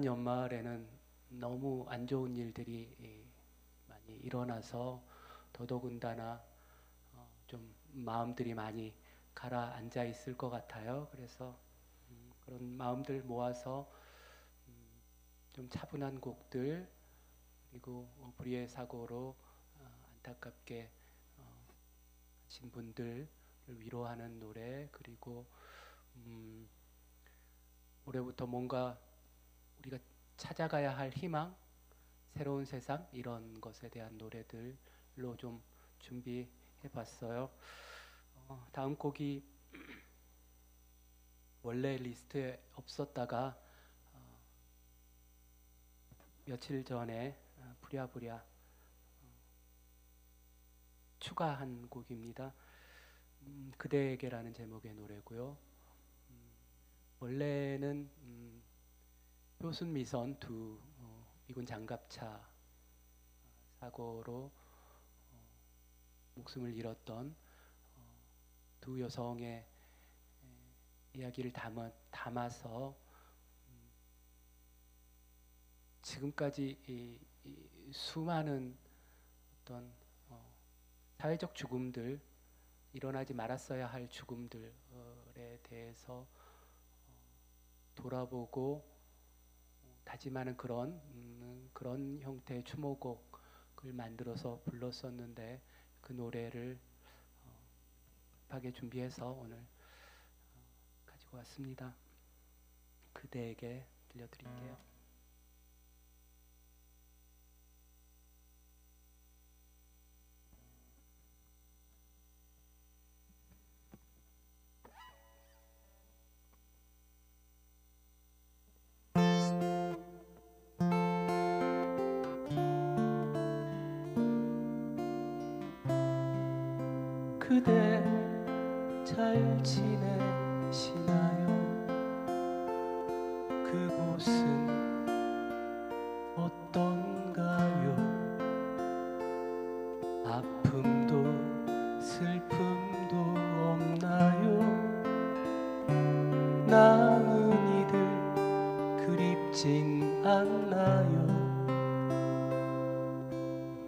연말에는 너무 안 좋은 일들이 많이 일어나서 더더군다나 좀 마음들이 많이 가라앉아 있을 것 같아요. 그래서 그런 마음들 모아서 좀 차분한 곡들, 그리고 불의의 사고로 안타깝게 하신 분들을 위로하는 노래, 그리고 올해부터 뭔가 우리가 찾아가야 할 희망, 새로운 세상, 이런 것에 대한 노래들로 좀 준비해 봤어요. 다음 곡이 원래 리스트에 없었다가 며칠 전에 부랴부랴 추가한 곡입니다. 그대에게라는 제목의 노래고요. 원래는 효순 미선 두 미군 장갑차 사고로 목숨을 잃었던 두 여성의 이야기를 담아서 지금까지 이 수많은 어떤 사회적 죽음들, 일어나지 말았어야 할 죽음들에 대해서 돌아보고 다짐하는 그런 형태의 추모곡을 만들어서 불렀었는데, 그 노래를 급하게 준비해서 오늘 가지고 왔습니다. 그대에게 들려드릴게요. 그대 잘 지내시나요? 그곳은 어떤가요? 아픔도 슬픔도 없나요? 남은 이들 그립진 않나요?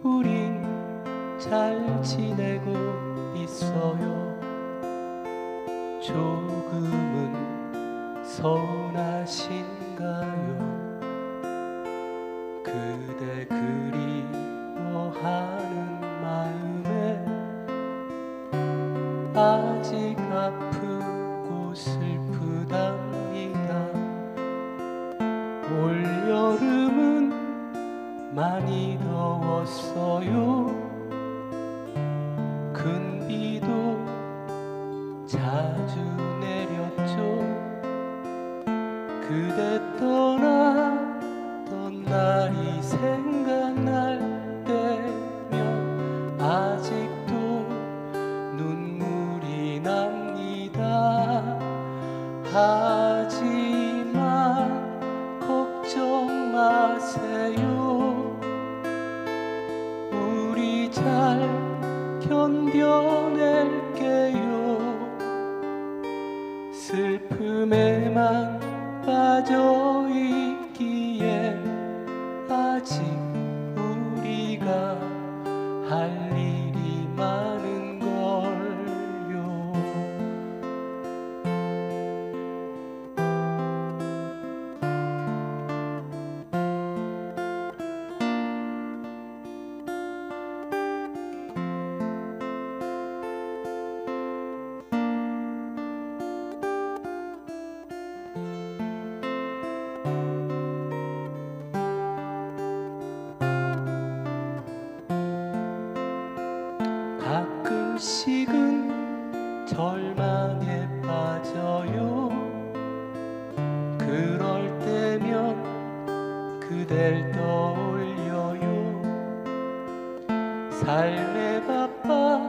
우린 잘 지내고 있어요. 조금은 서운하신가요? 그대 그리워하는 마음에 아직 아프고 슬프답니다. 올여름은 많이 더웠어요. 큰 비도 자주 내렸죠. 그대 떠나던 날이 생각날 때면 아직도 눈물이 납니다. 하지만 걱정 마세요. 우리 잘 견뎌낼게요. 슬픔에만 빠져 있기에 아직 우리가 할 일이 많은 걸요. 가끔씩은 절망에 빠져요. 그럴 때면 그댈 떠올려요. 삶에 바빠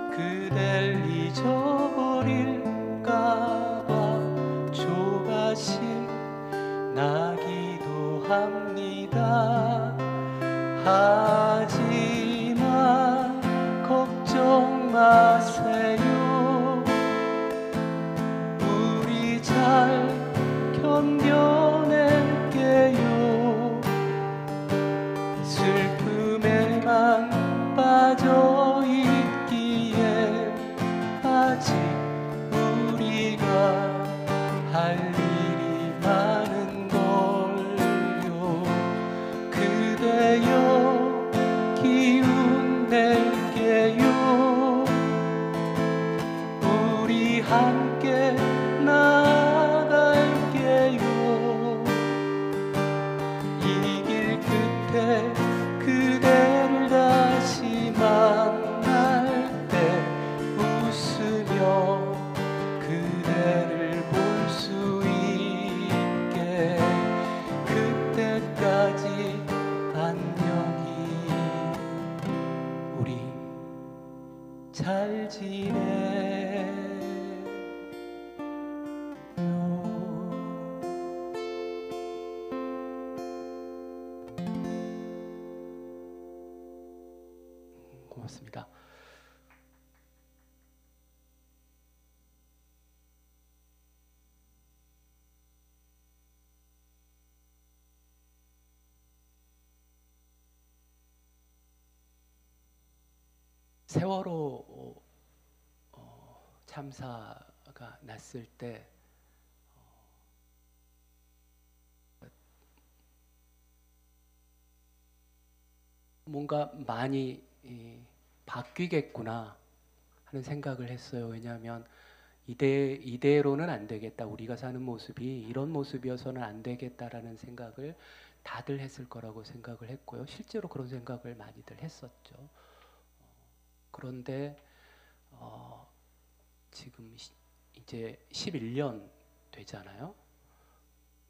그댈 잊어버릴까봐 조바심 나기도 합니다. 하지만 걱정 마세요. 우리 잘 견뎌낼게요. 고맙습니다. 세월호 참사가 났을 때 뭔가 많이 바뀌겠구나 하는 생각을 했어요. 왜냐하면 이대로는 안 되겠다. 우리가 사는 모습이 이런 모습이어서는 안 되겠다라는 생각을 다들 했을 거라고 생각을 했고요. 실제로 그런 생각을 많이들 했었죠. 그런데 지금 이제 11년 되잖아요.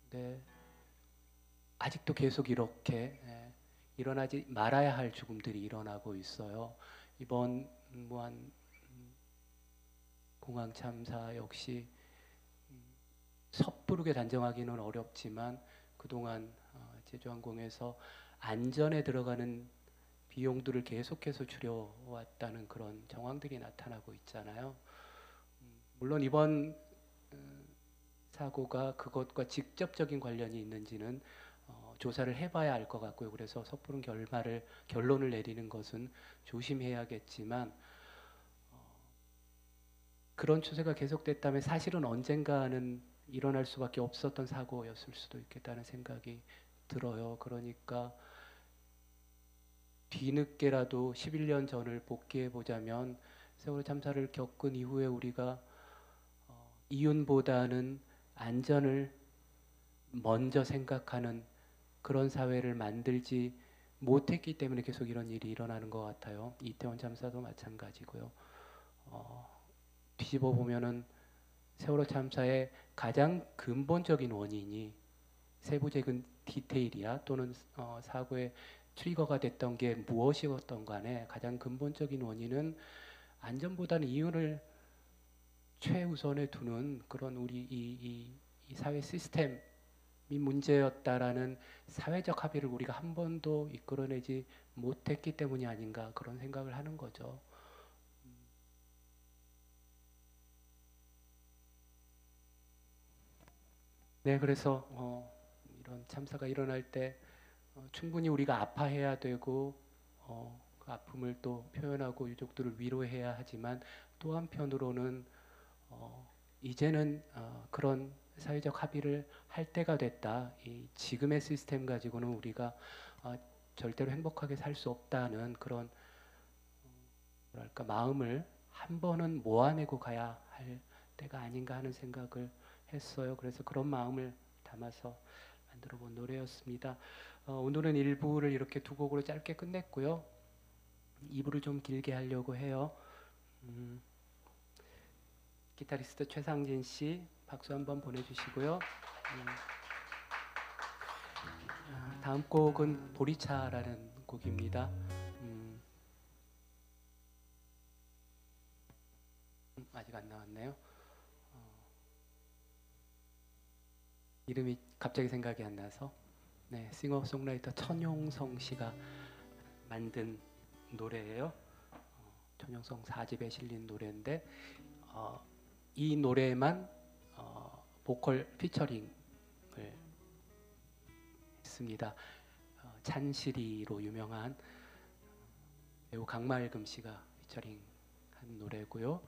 근데 아직도 계속 이렇게 일어나지 말아야 할 죽음들이 일어나고 있어요. 이번 무한 공항 참사 역시 섣부르게 단정하기는 어렵지만 그동안 제주항공에서 안전에 들어가는 비용들을 계속해서 줄여왔다는 그런 정황들이 나타나고 있잖아요. 물론 이번 사고가 그것과 직접적인 관련이 있는지는 조사를 해봐야 알 것 같고요. 그래서 섣부른 결론을 내리는 것은 조심해야겠지만 그런 추세가 계속됐다면 사실은 언젠가는 일어날 수밖에 없었던 사고였을 수도 있겠다는 생각이 들어요. 그러니까 뒤늦게라도 11년 전을 복귀해 보자면 세월호 참사를 겪은 이후에 우리가 이윤보다는 안전을 먼저 생각하는 그런 사회를 만들지 못했기 때문에 계속 이런 일이 일어나는 것 같아요. 이태원 참사도 마찬가지고요. 뒤집어 보면은 세월호 참사의 가장 근본적인 원인이 세부적인 디테일이야 또는 사고의 트리거가 됐던 게 무엇이었던 간에 가장 근본적인 원인은 안전보다는 이윤을 최우선에 두는 그런 우리 이 사회 시스템이 문제였다라는 사회적 합의를 우리가 한 번도 이끌어내지 못했기 때문이 아닌가 그런 생각을 하는 거죠. 네, 그래서 이런 참사가 일어날 때 충분히 우리가 아파해야 되고 그 아픔을 또 표현하고 유족들을 위로해야 하지만 또 한편으로는 이제는 그런 사회적 합의를 할 때가 됐다. 이 지금의 시스템 가지고는 우리가 절대로 행복하게 살 수 없다는 그런 뭐랄까 마음을 한 번은 모아내고 가야 할 때가 아닌가 하는 생각을 했어요. 그래서 그런 마음을 담아서 만들어 본 노래였습니다. 오늘은 1부를 이렇게 두 곡으로 짧게 끝냈고요. 2부를 좀 길게 하려고 해요. 기타리스트 최상진 씨 박수 한번 보내주시고요. 다음 곡은 보리차라는 곡입니다. 아직 안 나왔네요. 이름이 갑자기 생각이 안 나서 네, 싱어송라이터 천용성 씨가 만든 노래예요. 천용성 4집에 실린 노래인데 이 노래만 보컬 피처링을 했습니다. 찬실이로 유명한 배우 강말금 씨가 피처링한 노래고요.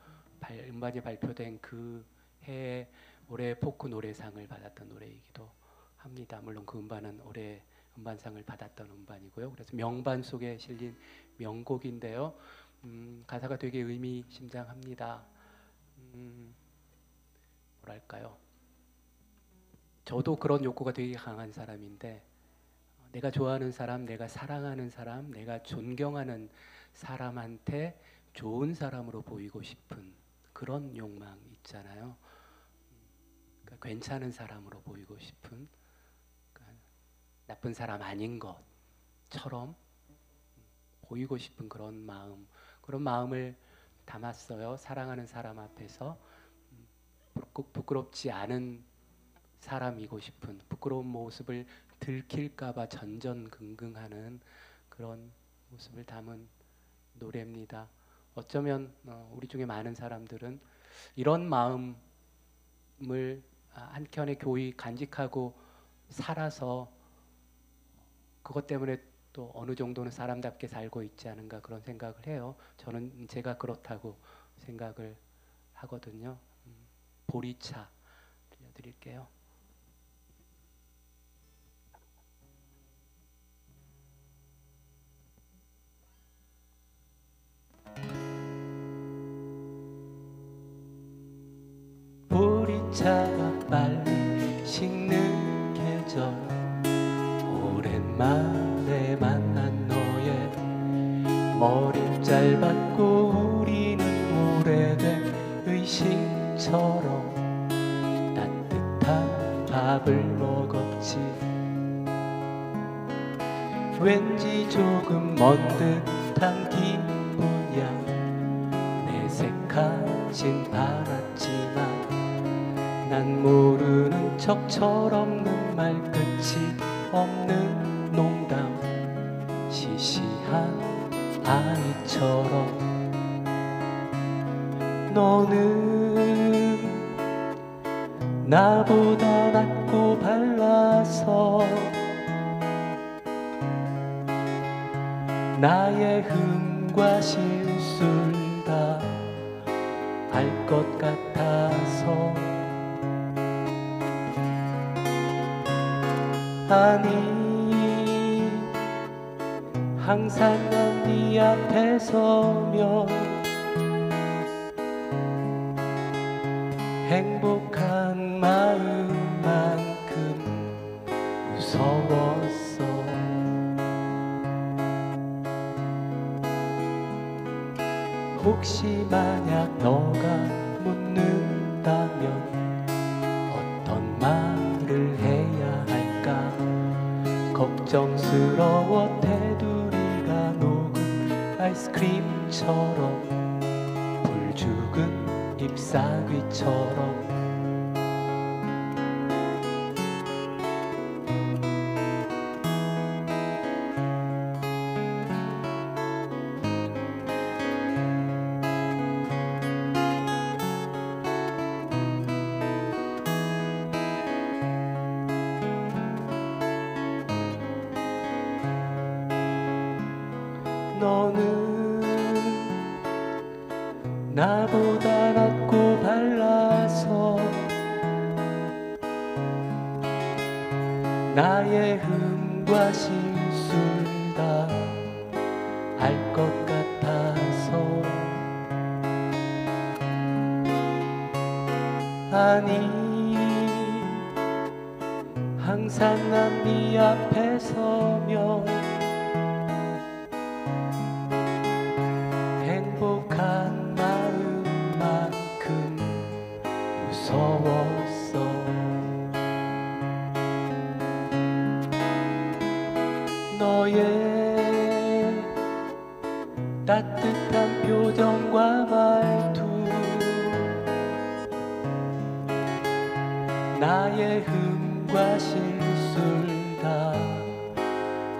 음반이 발표된 그 해에 올해 포크 노래상을 받았던 노래이기도 합니다. 물론 그 음반은 올해 음반상을 받았던 음반이고요. 그래서 명반 속에 실린 명곡인데요. 가사가 되게 의미심장합니다. 뭐랄까요? 저도 그런 욕구가 되게 강한 사람인데 내가 좋아하는 사람, 내가 사랑하는 사람, 내가 존경하는 사람한테 좋은 사람으로 보이고 싶은 그런 욕망 있잖아요. 그러니까 괜찮은 사람으로 보이고 싶은 그러니까 나쁜 사람 아닌 것처럼 보이고 싶은 그런 마음을 담았어요. 사랑하는 사람 앞에서 부끄럽지 않은 사람이고 싶은 부끄러운 모습을 들킬까봐 전전긍긍하는 그런 모습을 담은 노래입니다. 어쩌면 우리 중에 많은 사람들은 이런 마음을 한켠에 교이 간직하고 살아서 그것 때문에 또 어느 정도는 사람답게 살고 있지 않은가 그런 생각을 해요. 저는 제가 그렇다고 생각을 하거든요. 보리차 들려드릴게요. 보리차가 빨리 식는 계절, 오랜만에 만난 너의 머리 짧았고 우리는 오래된 의식처럼 따뜻한 밥을 먹었지. 왠지 조금 먼 듯한 기분이야. 내색하진 않았지만 난 모르는 척 철없는 말끝이 없는 농담, 시시한 아이처럼. 너는 나보다 낫고 발라서 나의 흠과 실수를 다 알 것 같아서. 아니, 항상 난 네 앞에 서면 행복한 마음만큼 무서웠어. 혹시 만약 너가 묻는다면 어떤 말을 해야 할까. 걱정스러워. 테두리가 녹은 아이스크림처럼, 불 죽은 잎사귀처럼. 너는 나보다 낫고 발라서 나의 흠과 실수를 다 알 것 같아서. 아니, 항상 난 네 앞에 서면 행복한 마음만큼 무서웠어. 너의 따뜻한 표정과 말투, 나의 흠과 실수를 다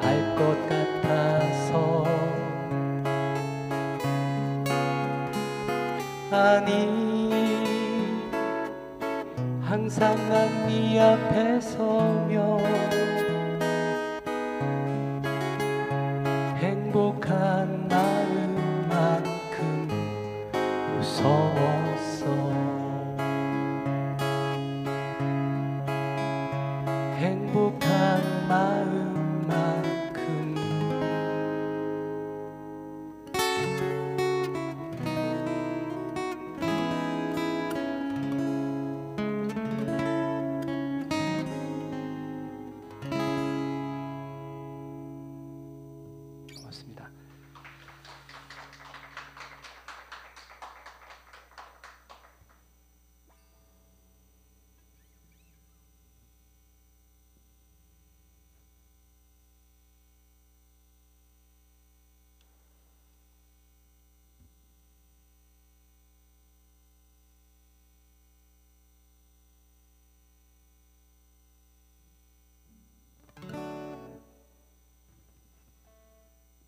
알 것 같아서. 아니, 항상 난 네 앞에 서면 행복한 마음만큼 무서웠어. 행복한 마음만큼. 고맙습니다.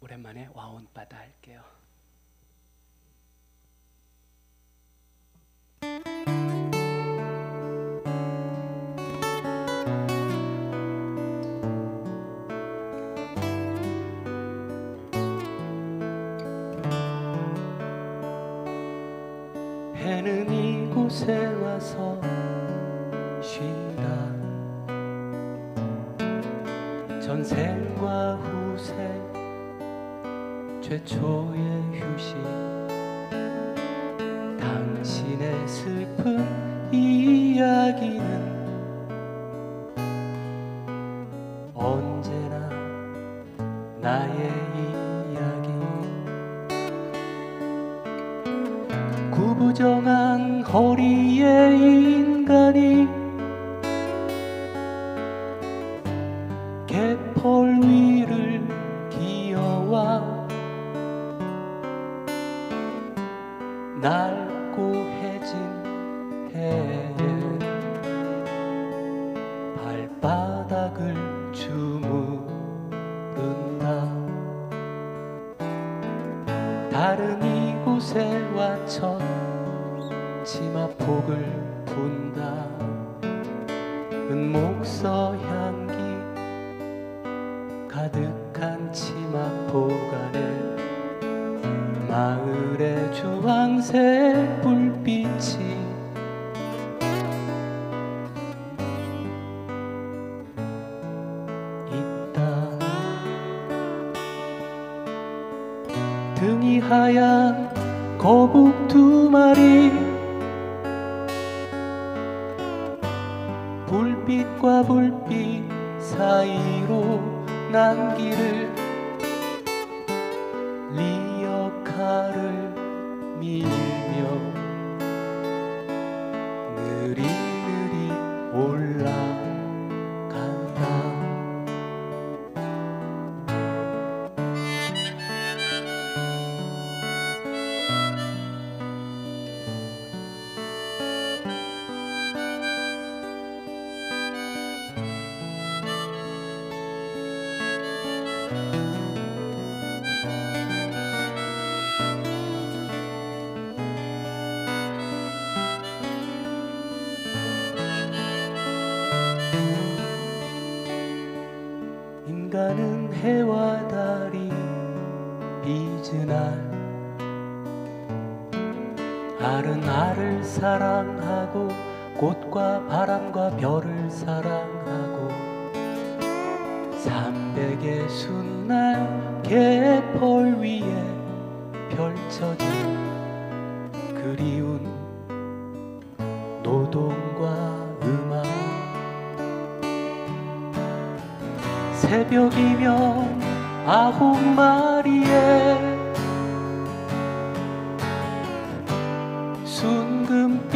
오랜만에 와온바다 할게요. 이곳에 와서 쉰다. 전생과 후생 최초의 휴식, 당신의 슬픈 이야기는 언제나 나의 이야기. 구부정한 허리의 인간이 갯벌 위를 기어와 낡고 해진 해에 발바닥을 주무른다. 다른 이곳에 와 첫 치마폭을 분다. 은목서 향기 가득한 치마폭 안에 마을의 주황색 불빛이 있다. 등이 하얀 거북 두 마리, 불빛과 불빛 사이로 난 길을 리어카를 밀며 느릿느릿 올라간다. 인간은 해와 달이 빚은 알은 알을 사랑하고 꽃과 바람과 별을 사랑하고 300의 순날 갯벌 위에 펼쳐진 그리운 노동과 음악. 새벽이면 9마리의 순금빛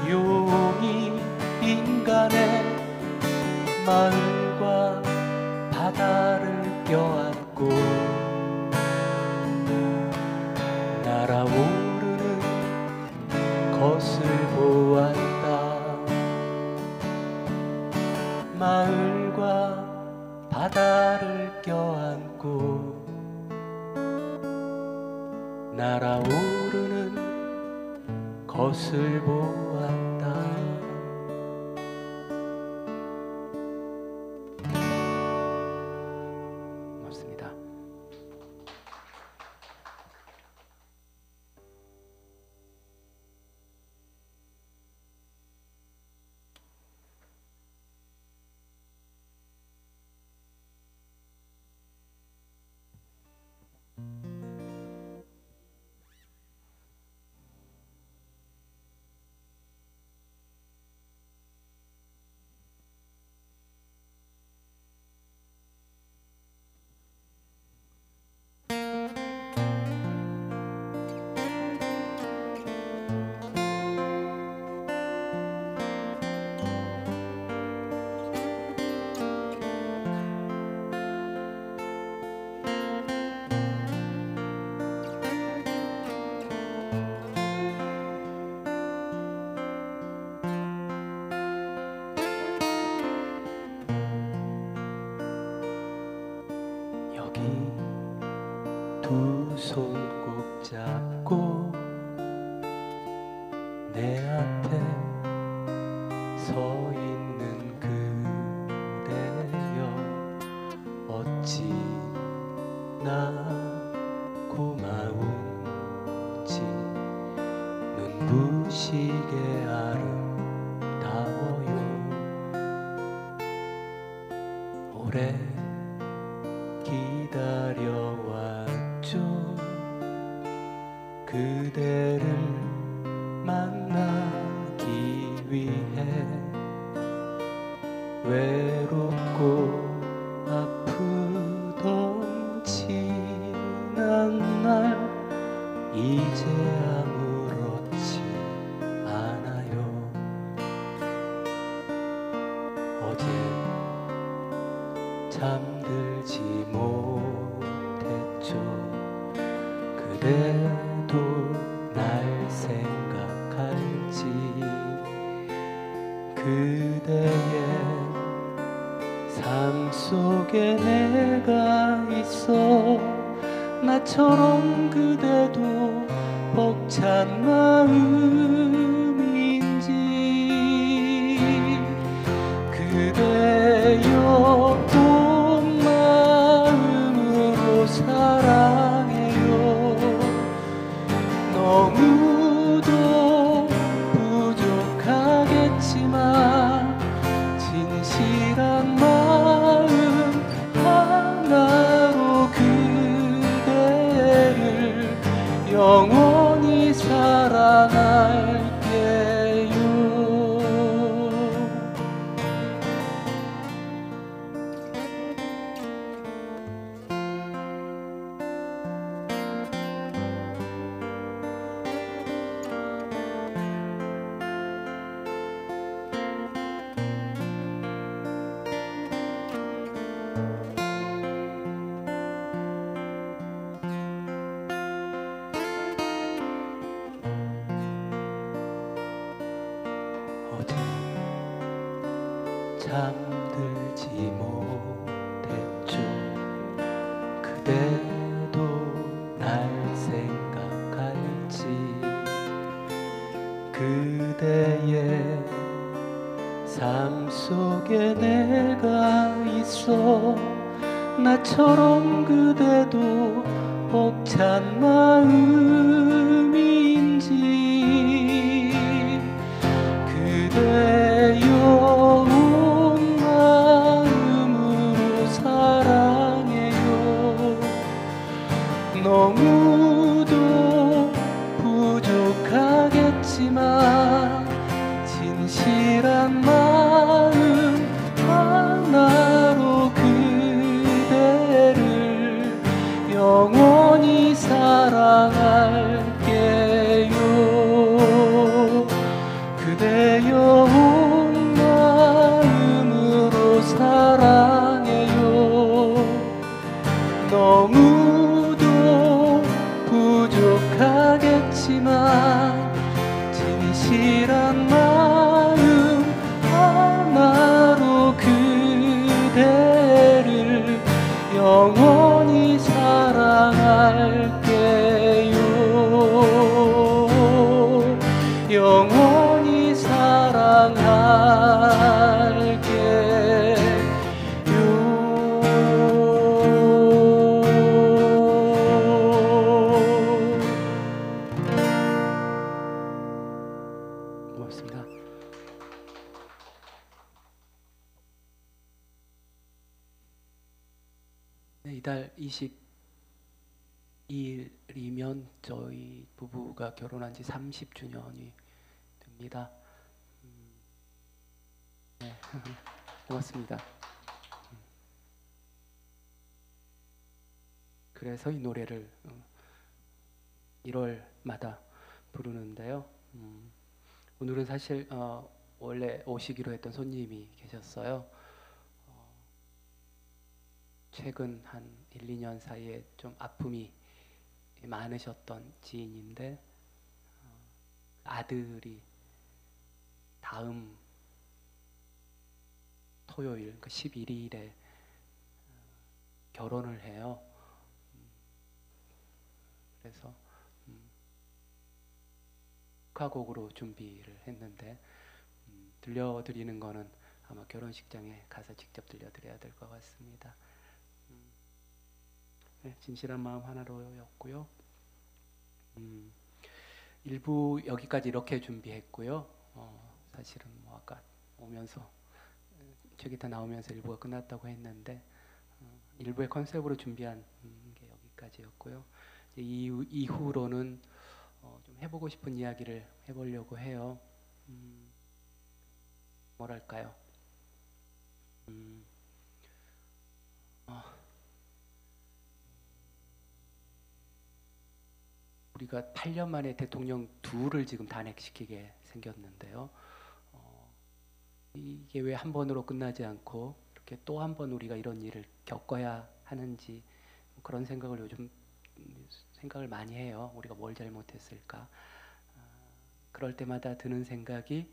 용이 인간의 마을과 바다를 껴안고 날아오르는 것을 보았다. 마을과 바다를 껴안고 날아오르는 것을 보았다. 고맙습니다. 두 손 꼭 잡고 내 앞에 서 있는 그대여, 어찌나 고마운지 눈부시 오래 기다려왔죠. 그대를 만나기 위해 외롭고 아프던 지난 날 이제 아무렇지 않아요. 어제 잠들지 못했죠. 그래도 날 생각할지 그대의 삶 속에 내가 있어 나처럼 그대도 벅찬 마음인지 그대여 온 마음으로 사랑해요. 너무도 부족하겠지만 진실한 마음 하나로 그대를 영원히 사랑할게요. 어제 잠들지 못했죠. 그대도 날 생각할지 그대의 삶 속에 내가 있어 나처럼 그대도 벅찬 마음인지 그대여 온 마음으로 사랑해요. 너무도 부족하겠지만 진실한 마음 하나로 그대를 영원히 사랑할게요. 그대여 온 마음으로 사랑해요. 너무도 부족하겠지만 진실한 마음 하나로 그대를 영원히 사랑할게요. 영원히 사랑할게요. 고맙습니다. 네, 이달 22일이면 저희 부부가 결혼한 지 30주년이 됩니다. 네, 고맙습니다. 그래서 이 노래를 1월마다 부르는데요. 오늘은 사실 원래 오시기로 했던 손님이 계셨어요. 최근 한 1, 2년 사이에 좀 아픔이 많으셨던 지인인데 아들이 다음 토요일, 그러니까 11일에 결혼을 해요. 그래서 축하곡으로 준비를 했는데 들려드리는 거는 아마 결혼식장에 가서 직접 들려드려야 될 것 같습니다. 네, 진실한 마음 하나로였고요. 1부 여기까지 이렇게 준비했고요. 사실은 뭐 아까 오면서 저기 다 나오면서 일부가 끝났다고 했는데 일부의 컨셉으로 준비한 게 여기까지였고요. 이제 이후로는 좀 해보고 싶은 이야기를 해보려고 해요. 뭐랄까요? 우리가 8년 만에 대통령 둘을 지금 단핵시키게 생겼는데요. 이게 왜 한 번으로 끝나지 않고 이렇게 또 한 번 우리가 이런 일을 겪어야 하는지 그런 생각을 요즘 생각을 많이 해요. 우리가 뭘 잘못했을까? 그럴 때마다 드는 생각이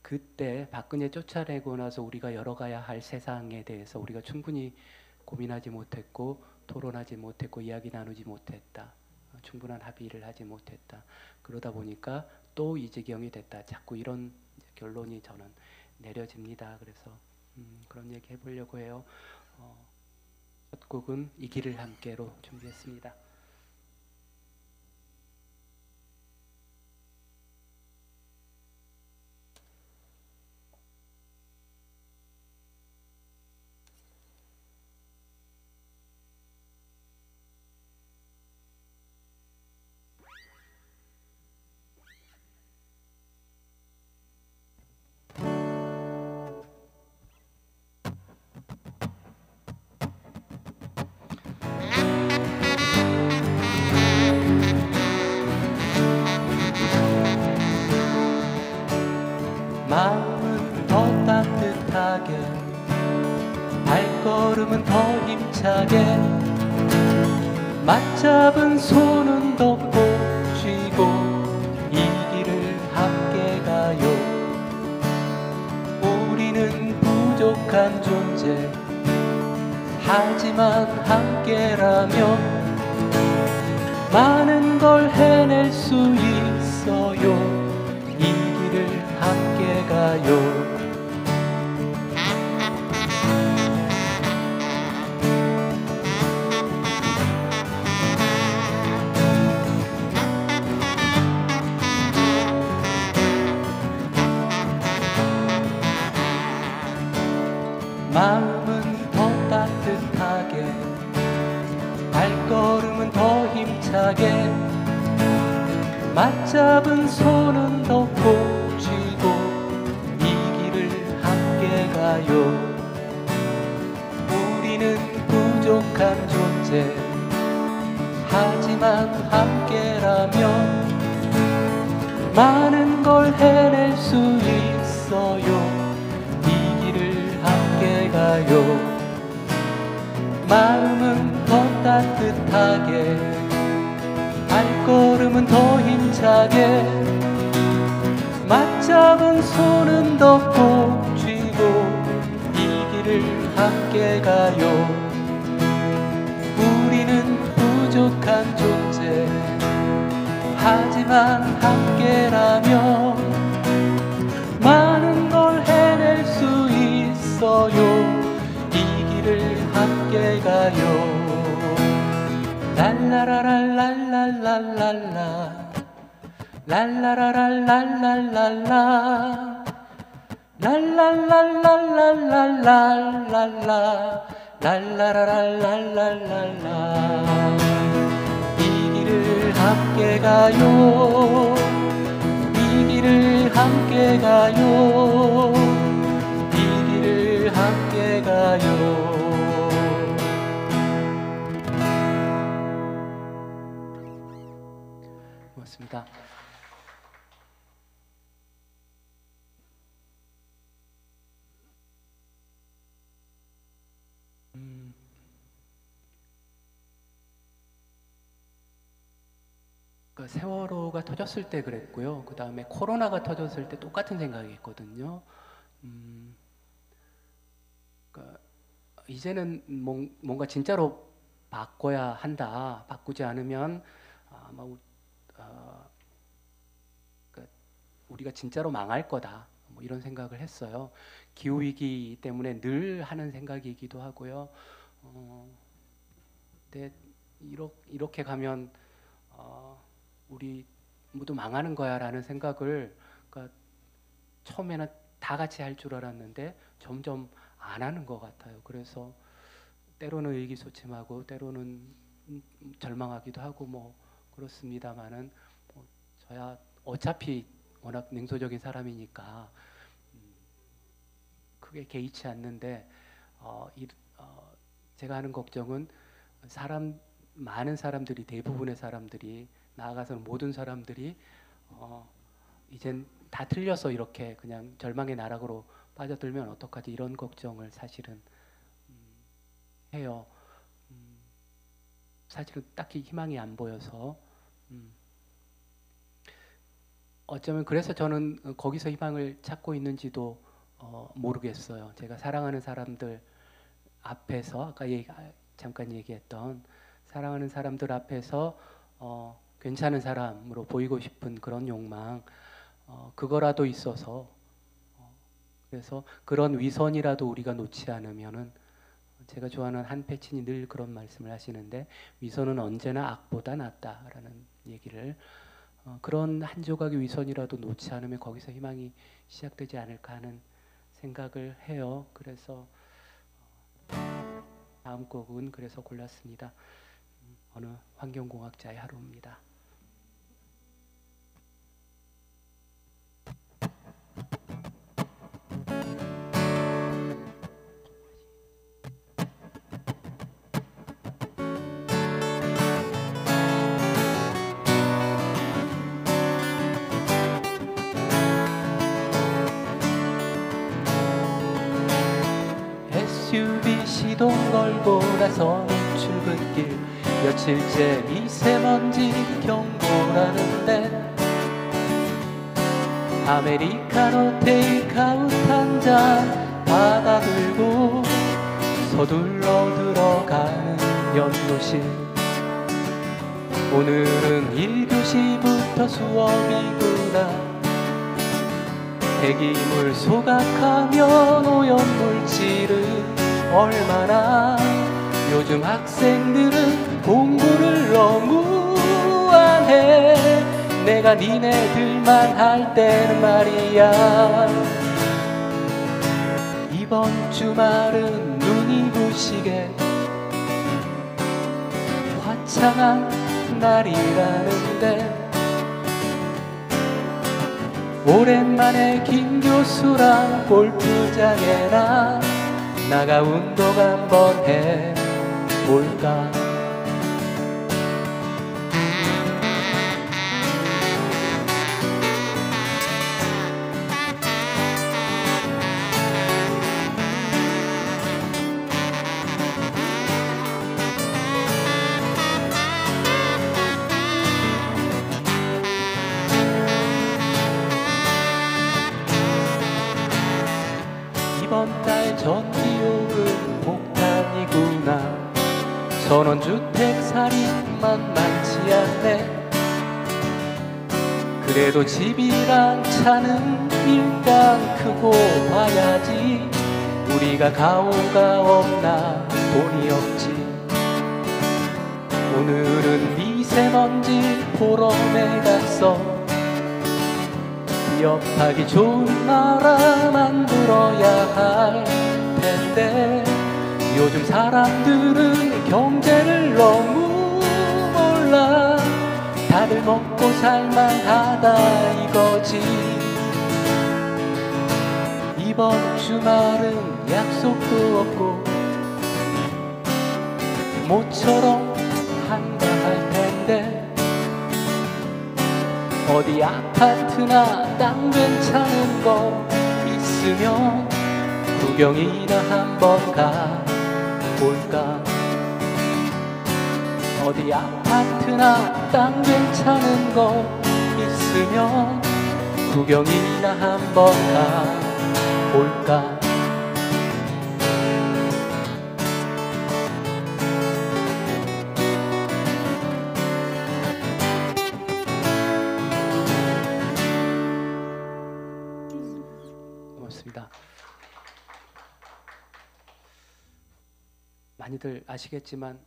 그때 박근혜 쫓아내고 나서 우리가 열어가야 할 세상에 대해서 우리가 충분히 고민하지 못했고 토론하지 못했고 이야기 나누지 못했다. 충분한 합의를 하지 못했다. 그러다 보니까 또 이 지경이 됐다. 자꾸 이런 결론이 저는 내려집니다. 그래서 그런 얘기 해보려고 해요. 첫 곡은 이 길을 함께로 준비했습니다. 마음은 더 따뜻하게 발걸음은 더 힘차게 맞잡은 손은 더 꼭 쥐고 이 길을 함께 가요. 우리는 부족한 존재 하지만 함께라면 많은 걸 해낼 수 있어요. 이 길을 함께 가요. 마음은 더 따뜻하게 발걸음은 더 힘차게 맞잡은 손은 더 꼭 쥐고 이 길을 함께 가요. 우리는 부족한 존재 하지만 함께라면 많은 걸 해낼 수 있어요. 이 길을 함께 가요. 마음은 더 따뜻하게 발걸음은 더 힘차게 맞잡은 손은 더 꼭 쥐고 이 길을 함께 가요. 우리는 부족한 존재 하지만 함께라면 많은 걸 해낼 수 있어요. 이 길을 함께 가요. 랄라라랄랄랄랄라 랄라라랄랄랄랄라 랄랄랄랄랄랄라 랄라라랄랄랄라 이 길을 함께 가요. 이 길을 함께 가요. 이 길을 함께 가요. 고맙습니다. 세월호가 터졌을 때 그랬고요. 그 다음에 코로나가 터졌을 때 똑같은 생각이 있거든요. 그러니까 이제는 뭔가 진짜로 바꿔야 한다. 바꾸지 않으면 아마 그러니까 우리가 진짜로 망할 거다. 뭐 이런 생각을 했어요. 기후 위기 때문에 늘 하는 생각이기도 하고요. 근데 이렇게 가면 우리 모두 망하는 거야라는 생각을 그러니까 처음에는 다 같이 할 줄 알았는데 점점 안 하는 것 같아요. 그래서 때로는 의기소침하고 때로는 절망하기도 하고 뭐 그렇습니다만은 뭐 저야 어차피 워낙 냉소적인 사람이니까 크게 개의치 않는데 제가 하는 걱정은 많은 사람들이, 대부분의 사람들이, 나아가서는 모든 사람들이 이젠 다 틀려서 이렇게 그냥 절망의 나락으로 빠져들면 어떡하지, 이런 걱정을 사실은 해요. 사실은 딱히 희망이 안 보여서 어쩌면 그래서 저는 거기서 희망을 찾고 있는지도 모르겠어요. 제가 사랑하는 사람들 앞에서 아까 잠깐 얘기했던 사랑하는 사람들 앞에서 괜찮은 사람으로 보이고 싶은 그런 욕망, 그거라도 있어서 그래서 그런 위선이라도 우리가 놓지 않으면은, 제가 좋아하는 한패친이 늘 그런 말씀을 하시는데, 위선은 언제나 악보다 낫다라는 얘기를, 그런 한 조각의 위선이라도 놓지 않으면 거기서 희망이 시작되지 않을까 하는 생각을 해요. 그래서 다음 곡은 그래서 골랐습니다. 어느 환경공학자의 하루입니다. SUV 시동 걸고 나서는 출근길, 며칠째 미세먼지 경보라는데 아메리카노 테이크아웃 한 잔 받아들고 서둘러 들어가는 연구실. 오늘은 1교시부터 수업이구나. 폐기물 소각하면 오염물질은 얼마나. 요즘 학생들은 공부를 너무 안 해. 내가 니네들만 할 때는 말이야. 이번 주말은 눈이 부시게 화창한 날이라는데 오랜만에 김 교수랑 골프장에 나가 운동 한번 해볼까. 이번 달 전기요금 폭탄이구나. 전원주택 살이 만만치 않네. 그래도 집이랑 차는 일단 크고 봐야지. 우리가 가오가 없나 돈이 없지. 오늘은 미세먼지 포럼에 갔어. 기업하기 좋은 나라 만들어야 할 텐데 요즘 사람들은 경제를 너무 몰라. 다들 먹고 살만하다 이거지. 이번 주말은 약속도 없고 모처럼 한가할 텐데 어디 아파트나 땅 괜찮은 거 있으면 구경이나 한번 가볼까. 어디 아파트나 땅 괜찮은 거 있으면 구경이나 한번 가볼까. 많이들 아시겠지만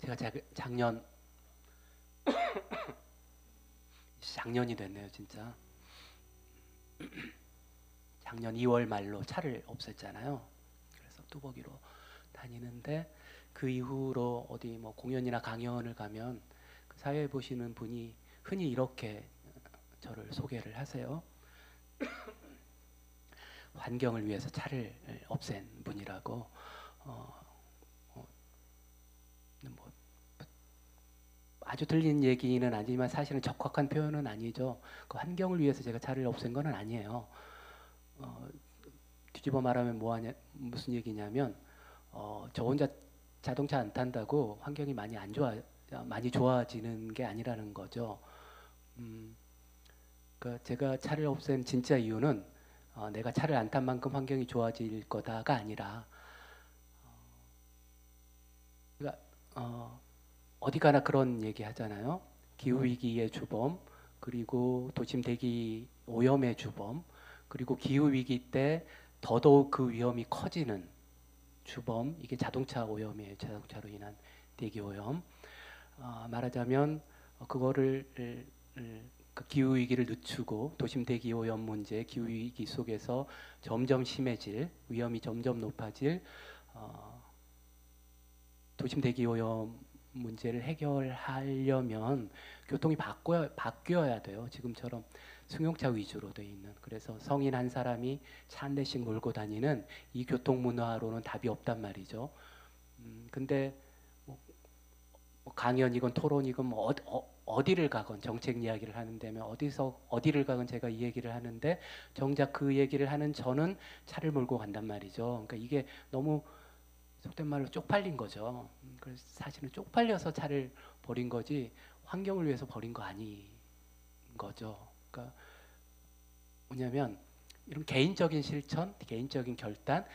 제가 작년이 됐네요, 진짜. 작년 2월 말로 차를 없앴잖아요. 그래서 뚜벅이로 다니는데 그 이후로 어디 뭐 공연이나 강연을 가면 그 사회에 보시는 분이 흔히 이렇게 저를 소개를 하세요. 환경을 위해서 차를 없앤 분이라고. 뭐 아주 들린 얘기는 아니지만 사실은 적확한 표현은 아니죠. 그 환경을 위해서 제가 차를 없앤 건 아니에요. 뒤집어 말하면 무슨 얘기냐면 저 혼자 자동차 안 탄다고 환경이 많이 좋아지는 게 아니라는 거죠. 그러니까 제가 차를 없앤 진짜 이유는 내가 차를 안 탄 만큼 환경이 좋아질 거다가 아니라 그러니까 어디 가나 그런 얘기 하잖아요. 기후위기의 주범, 그리고 도심 대기 오염의 주범, 그리고 기후위기 때 더더욱 그 위험이 커지는 주범, 이게 자동차 오염이에요. 자동차로 인한 대기 오염. 말하자면 그거를 그 기후 위기를 늦추고 도심 대기 오염 문제, 기후 위기 속에서 점점 심해질 위험이 점점 높아질 도심 대기 오염 문제를 해결하려면 교통이 바뀌어야 돼요. 지금처럼 승용차 위주로 돼 있는. 그래서 성인 한 사람이 차 한 대씩 몰고 다니는 이 교통 문화로는 답이 없단 말이죠. 근데 뭐 강연이건 토론이건 뭐 어디를 가건 정책 이야기를 하는데면 어디를 가건 제가 이 얘기를 하는데 정작 그 얘기를 하는 저는 차를 몰고 간단 말이죠. 그러니까 이게 너무 속된 말로 쪽팔린 거죠. 그래서 사실은 쪽팔려서 차를 버린 거지 환경을 위해서 버린 거 아닌 거죠. 그러니까 뭐냐면 이런 개인적인 실천, 개인적인 결단,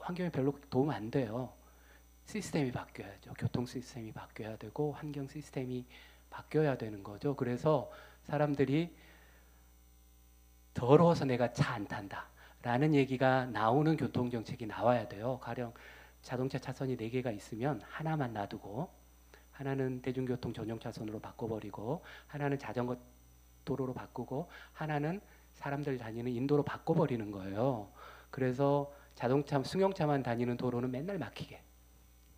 환경에 별로 도움 안 돼요. 시스템이 바뀌어야죠. 교통 시스템이 바뀌어야 되고 환경 시스템이 바뀌어야 되는 거죠. 그래서 사람들이 더러워서 내가 차 안 탄다 라는 얘기가 나오는 교통정책이 나와야 돼요. 가령 자동차 차선이 4개가 있으면 하나만 놔두고 하나는 대중교통 전용 차선으로 바꿔버리고 하나는 자전거 도로로 바꾸고 하나는 사람들 다니는 인도로 바꿔버리는 거예요. 그래서 승용차만 다니는 도로는 맨날 막히게.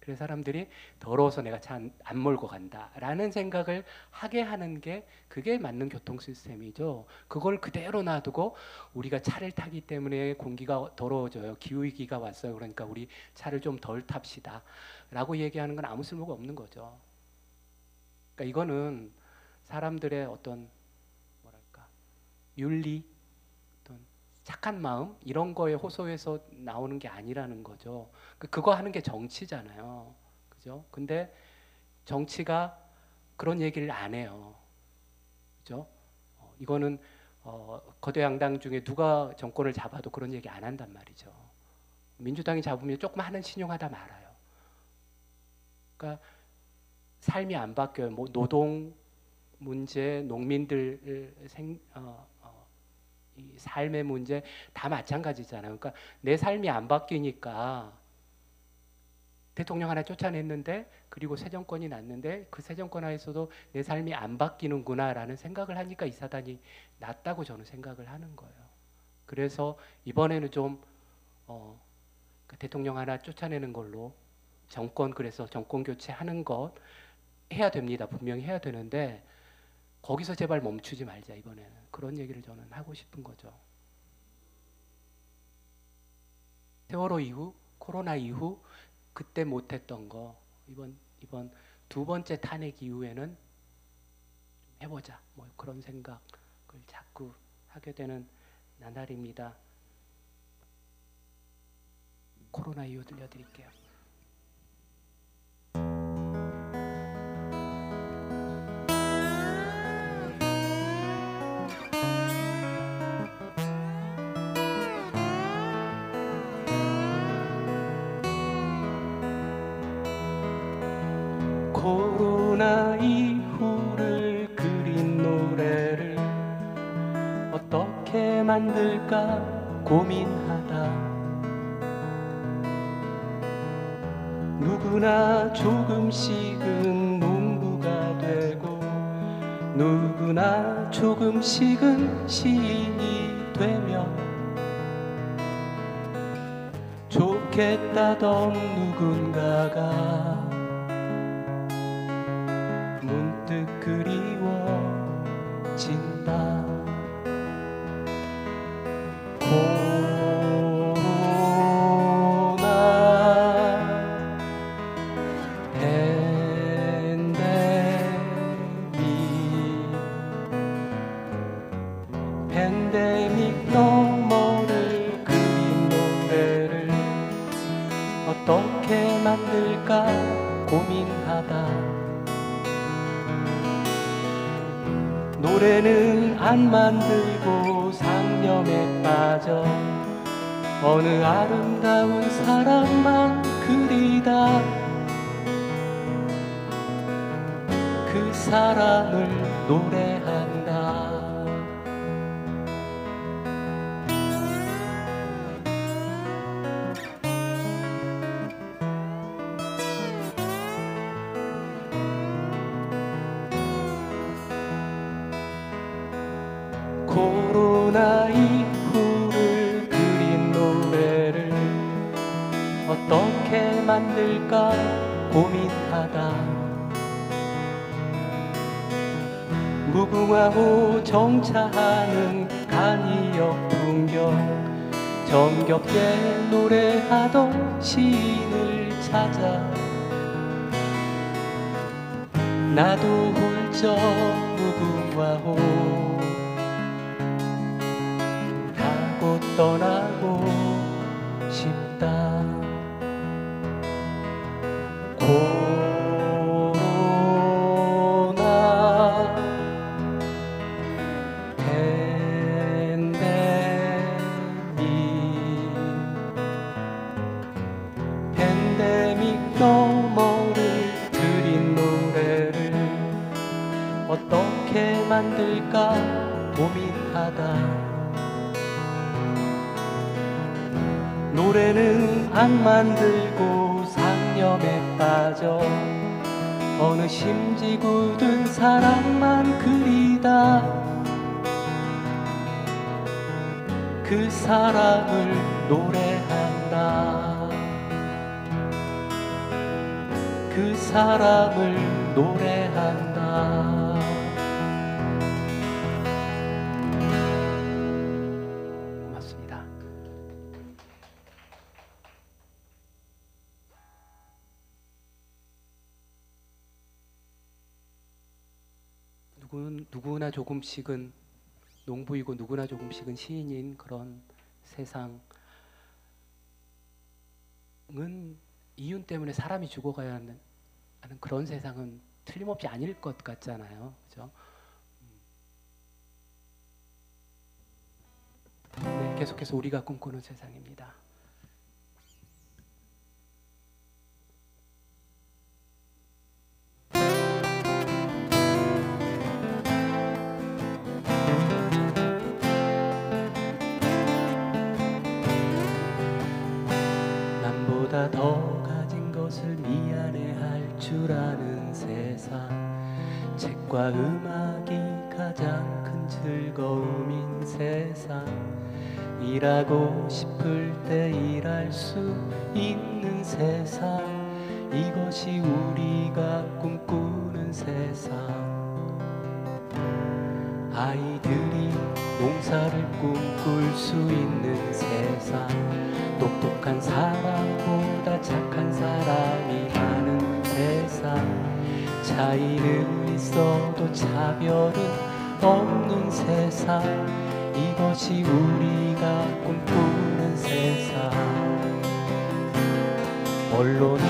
그래서 사람들이 더러워서 내가 차 안 몰고 간다라는 생각을 하게 하는 게 그게 맞는 교통 시스템이죠. 그걸 그대로 놔두고 우리가 차를 타기 때문에 공기가 더러워져요. 기후위기가 왔어요. 그러니까 우리 차를 좀 덜 탑시다 라고 얘기하는 건 아무 쓸모가 없는 거죠. 그러니까 이거는 사람들의 어떤 뭐랄까 윤리, 어떤 착한 마음 이런 거에 호소해서 나오는 게 아니라는 거죠. 그거 하는 게 정치잖아요. 그죠? 근데 정치가 그런 얘기를 안 해요. 그죠? 이거는 거대 양당 중에 누가 정권을 잡아도 그런 얘기 안 한단 말이죠. 민주당이 잡으면 조금 하는 신용하다 말아요. 그러니까 삶이 안 바뀌어요. 뭐 노동 문제, 농민들 이 삶의 문제 다 마찬가지잖아요. 그러니까 내 삶이 안 바뀌니까 대통령 하나 쫓아냈는데 그리고 새 정권이 났는데 그 새 정권 하에서도 내 삶이 안 바뀌는구나라는 생각을 하니까 이 사단이 났다고 저는 생각을 하는 거예요. 그래서 이번에는 좀 대통령 하나 쫓아내는 걸로 그래서 정권 교체하는 것 해야 됩니다. 분명히 해야 되는데 거기서 제발 멈추지 말자 이번에는. 그런 얘기를 저는 하고 싶은 거죠. 세월호 이후, 코로나 이후 그때 못했던 거 이번 두 번째 탄핵 이후에는 좀 해보자. 뭐 그런 생각을 자꾸 하게 되는 나날입니다. 코로나 이후 들려드릴게요. 코로나 이후를 그린 노래를 어떻게 만들까 고민하다 누구나 조금씩은 농부가 되고 누구나 조금씩은 시인이 되며 좋겠다던 누군가가 문득 그리워진다. 팬데믹 너머를 그린 노래를 어떻게 만들까 고민하다. 노래는 안 만들고 상념에 빠져 어느 아름다운 사람만 그리다. 그 사람을 노래한다. 코로나 이후를 그린 노래를 어떻게 만들까 고민하다. 무궁화호 정차하는 간이역 풍경 정겹게 노래하던 시인을 찾아 나도 훌쩍 무궁화호 타고 떠나고 싶다. 코로나 팬데믹 너머를 그린 노래를 어떻게 만들까 고민하다. 노래는 안 만들고 상념에 빠져 어느 심지 굳은 사랑만 그리다. 그 사랑을 노래한다. 그 사랑을 노래한다. 고맙습니다. 누구나 조금씩은 농부이고 누구나 조금씩은 시인인 그런 세상은 이윤 때문에 사람이 죽어가야 하는 그런 세상은 틀림없이 아닐 것 같잖아요. 그죠? 네, 계속해서 우리가 꿈꾸는 세상입니다. 남보다 더 가진 것을 미안해할 줄 아는 세상. 책과 음악이 가장 큰 즐거움인 세상. 일하고 싶을 때 일할 수 있는 세상. 이것이 우리가 꿈꾸는 세상. 아이들이 농사를 꿈꿀 수 있는 세상. 똑똑한 사람보다 착한 사람이 많은 세상. 차이는 있어도 차별은 없는 세상. 이것이 우리가 꿈꾸는 세상. 언론이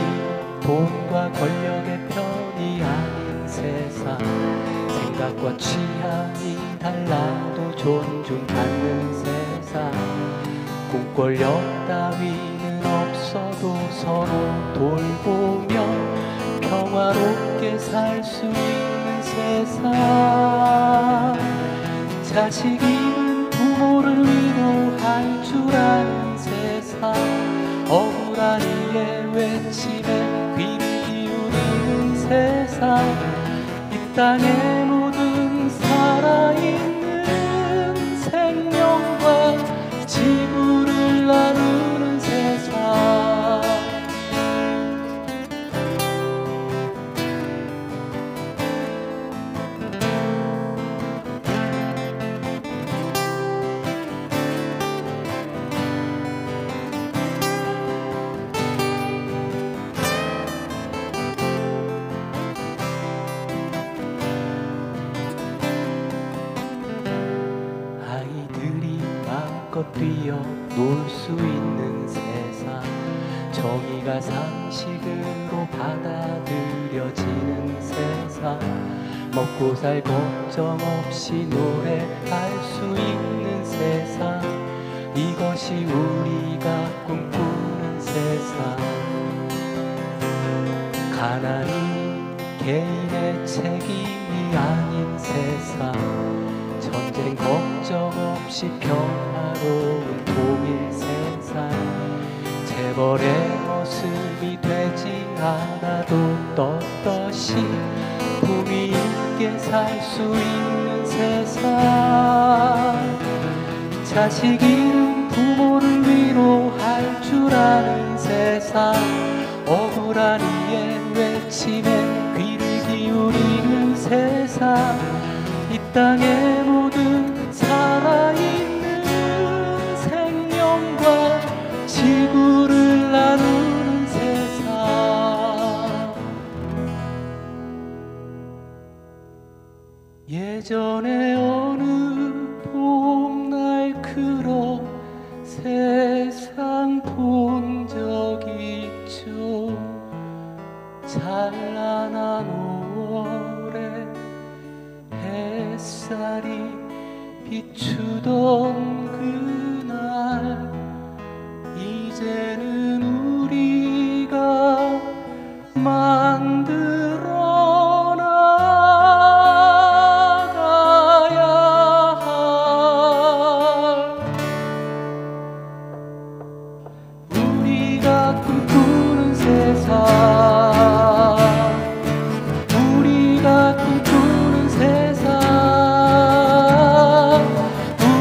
돈과 권력의 편이 아닌 세상. 생각과 취향이 달라도 존중받는 세상. 꿈권력 따위는 없어도 서로 돌보며 평화롭게 살 수 있는 세상. 자식 잃은 부모를 위로할 줄 아는 세상. 억울한 이의 외침에 세상 이 땅의 모든 살아있는 생명과 지구를 나누는 세상 뛰어놀 수 있는 세상 정의가 상식으로 받아들여지는 세상 먹고 살 걱정 없이 노래할 수 있는 세상 이것이 우리가 꿈꾸는 세상 가난이 개인의 책임이 아닌 세상 전쟁 걱정 없이 평화로운 통일 세상 재벌의 모습이 되지 않아도 떳떳이 품위 있게 살 수 있는 세상 자식 잃은 부모를 위로할 줄 아는 세상 억울한 이의 외침에 귀를 기울이는 세상 이 땅의 모든 살아있는 생명과 지구를 나누는 세상 예전에 어느 봄날 그런 세상 본 적 있죠 찬란한 5월에 햇살이 비추던 그날 이제는 우리가 만들어 나가야 할 우리가 꿈꾸는 세상 우리가 꿈꾸는 세상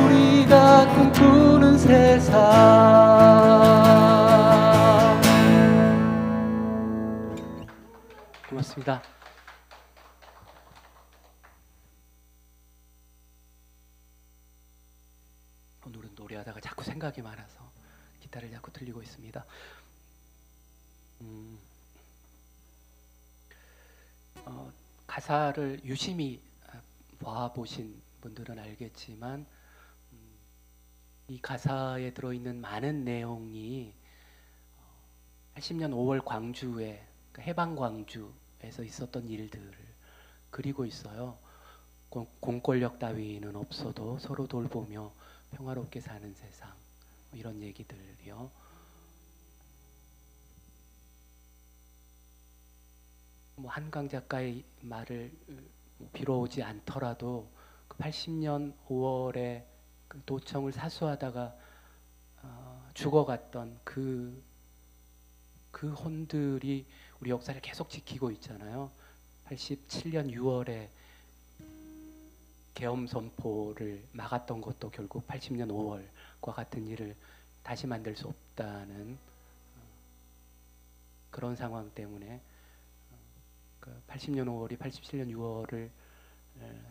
우리가 꿈꾸는 세상 고맙습니다. 오늘은 노래하다가 자꾸 생각이 많아서 기타를 자꾸 들리고 있습니다. 가사를 유심히 봐보신 분들은 알겠지만 이 가사에 들어있는 많은 내용이 80년 5월 광주에 해방 광주에서 있었던 일들을 그리고 있어요. 공권력 따위는 없어도 서로 돌보며 평화롭게 사는 세상 이런 얘기들이요. 뭐 한강 작가의 말을 빌어오지 않더라도 그 80년 5월에 그 도청을 사수하다가 죽어갔던 그 혼들이 우리 역사를 계속 지키고 있잖아요. 87년 6월에 계엄 선포를 막았던 것도 결국 80년 5월과 같은 일을 다시 만들 수 없다는 그런 상황 때문에 80년 5월이 87년 6월을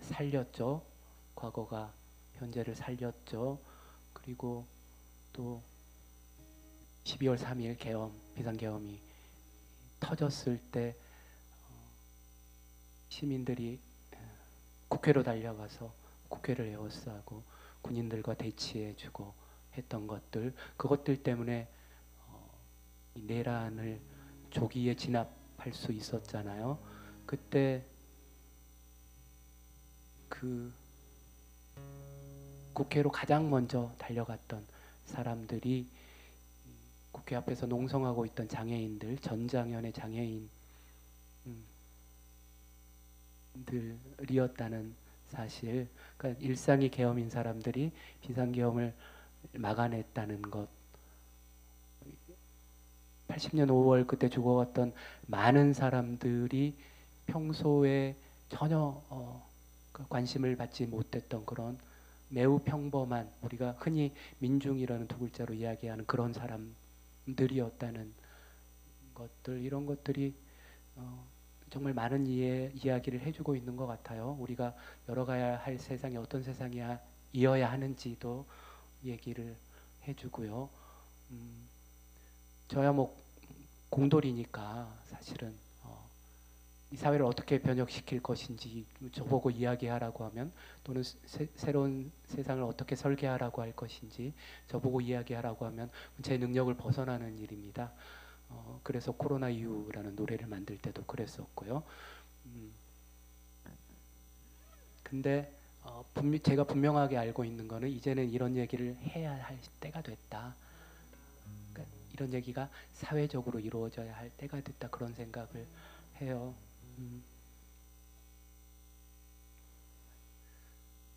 살렸죠. 과거가 현재를 살렸죠. 그리고 또 12월 3일 비상계엄이 터졌을 때 시민들이 국회로 달려가서 국회를 에워싸고 군인들과 대치해주고 했던 것들 그것들 때문에 내란을 조기에 진압할 수 있었잖아요. 그때 그 국회로 가장 먼저 달려갔던 사람들이 국회 앞에서 농성하고 있던 장애인들, 전장현의 장애인들이었다는 사실, 그러니까 일상이 계엄인 사람들이 비상계엄을 막아냈다는 것, 80년 5월 그때 죽어갔던 많은 사람들이 평소에 전혀 그 관심을 받지 못했던 그런 매우 평범한, 우리가 흔히 민중이라는 두 글자로 이야기하는 그런 사람들이었다는 것들, 이런 것들이 정말 많은 이야기를 해주고 있는 것 같아요. 우리가 열어가야 할 세상이 어떤 세상이어야 하는지도 얘기를 해주고요. 저야 뭐 공돌이니까 사실은 이 사회를 어떻게 변혁시킬 것인지 저보고 이야기하라고 하면, 또는 새로운 세상을 어떻게 설계하라고 할 것인지 저보고 이야기하라고 하면 제 능력을 벗어나는 일입니다. 그래서 코로나 이후라는 노래를 만들 때도 그랬었고요. 근데 제가 분명하게 알고 있는 거는 이제는 이런 얘기를 해야 할 때가 됐다. 그러니까 이런 얘기가 사회적으로 이루어져야 할 때가 됐다, 그런 생각을 해요.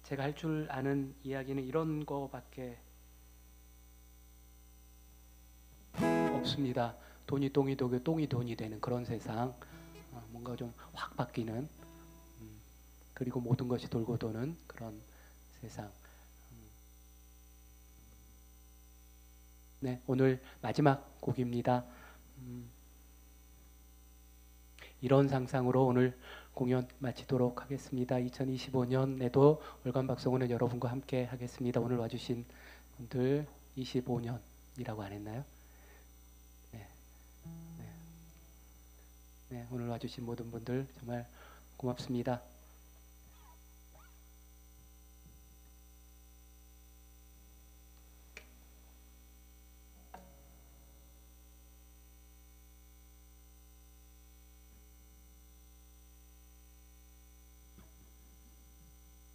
제가 할 줄 아는 이야기는 이런 거밖에 없습니다. 돈이 똥이 되고 똥이 돈이 되는 그런 세상, 뭔가 좀 확 바뀌는, 그리고 모든 것이 돌고 도는 그런 세상. 네, 오늘 마지막 곡입니다. 이런 상상으로 오늘 공연 마치도록 하겠습니다. 2025년에도 월간박성호는 여러분과 함께 하겠습니다. 오늘 와주신 분들 25년이라고 안 했나요? 네, 오늘 와주신 모든 분들 정말 고맙습니다.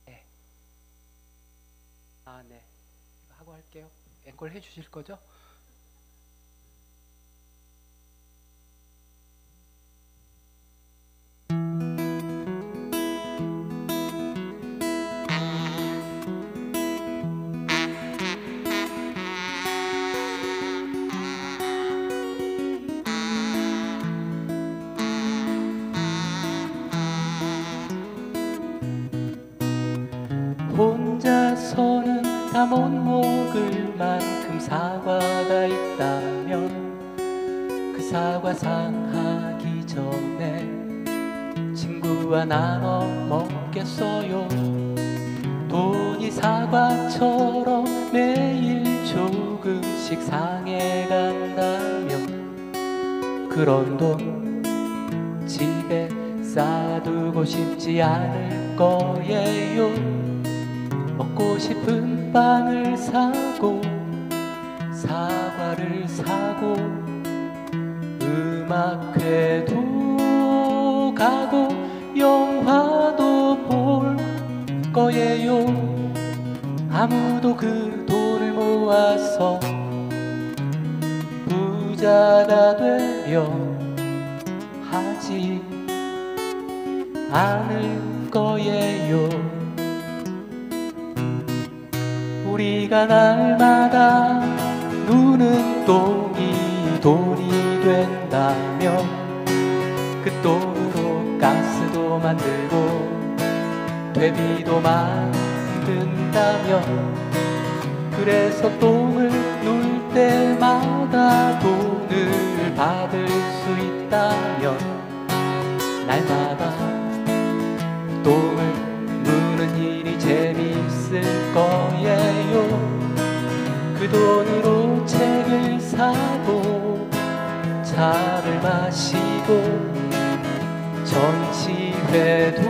네. 네. 하고 할게요. 앵콜 해주실 거죠? 혼자서는 다 못 먹을 만큼 사과가 있다면 그 사과 상하기 전에 친구와 나눠 먹겠어요. 돈이 사과처럼 매일 조금씩 상해간다면 그런 돈 집에 쌓아두고 싶지 않을 거예요. 먹고 싶은 빵을 사고 사과를 사고 음악회도 가고 영화도 볼 거예요. 아무도 그 돈을 모아서 부자가 되려 하지 않을 거예요. 우리가 날마다 누는 똥이 돈이 된다면 그 돈으로 가스도 만들고 퇴비도 만든다면, 그래서 똥을 눌 때마다 돈을 받을 수 있다면 날마다 똥을 누는 일이 재밌을 거예요. 그 돈으로 책을 사고 차를 마시고 전시회도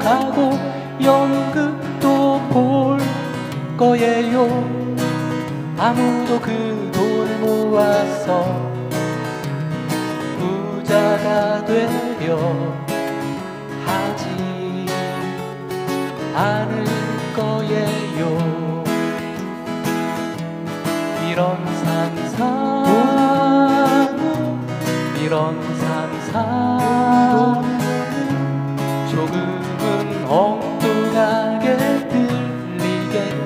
가고 연극도 볼 거예요. 아무도 그 돈을 모아서 부자가 되려 하지 않을 거예요. 이런 상상, 이런 상상 조금은 엉뚱하게 들리겠지만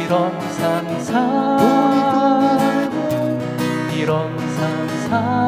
이런 상상, 이런 상상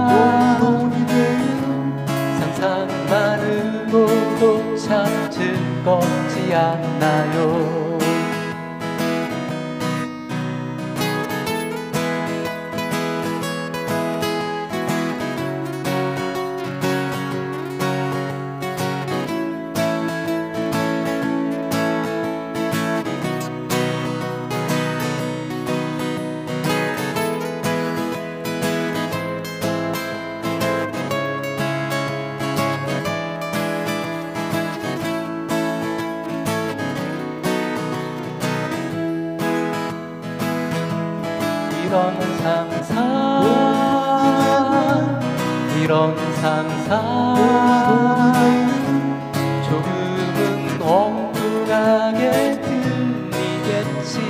이런 상상 이런 상상 조금은 엉뚱하게 들리겠지만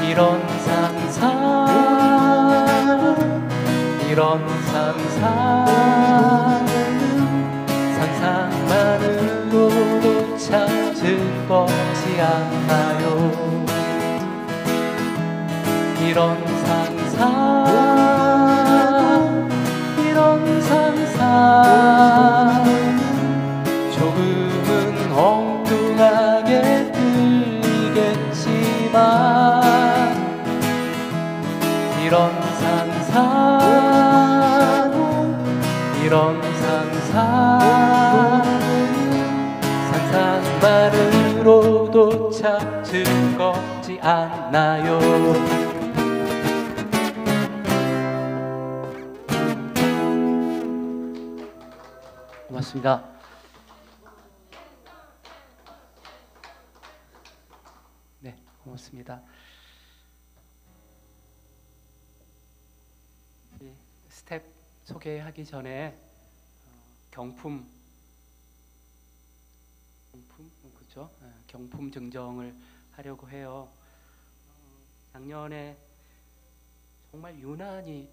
이런 상상 이런 상상 상상만으로도 참 즐겁지 않나요? 이런 상상 이런 상상 조금은 엉뚱하게 들리겠지만 이런 상상 이런 상상 상상만으로도 참 즐겁지 않나요? 고맙습니다. 네, 고맙습니다. 이 스텝 소개하기 전에 그렇죠? 경품 증정을 하려고 해요. 작년에 정말 유난히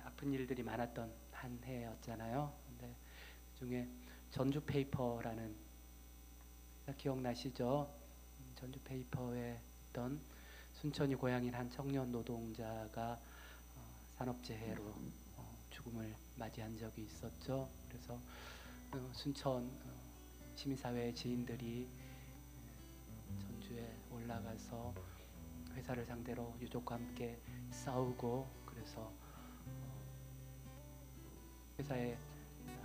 아픈 일들이 많았던 한 해였잖아요. 근데 그중에 전주페이퍼라는 회사 기억나시죠? 전주페이퍼에 있던 순천이 고향인 한 청년 노동자가 산업재해로 죽음을 맞이한 적이 있었죠. 그래서 순천 시민사회 지인들이 전주에 올라가서 회사를 상대로 유족과 함께 싸우고 그래서 회사의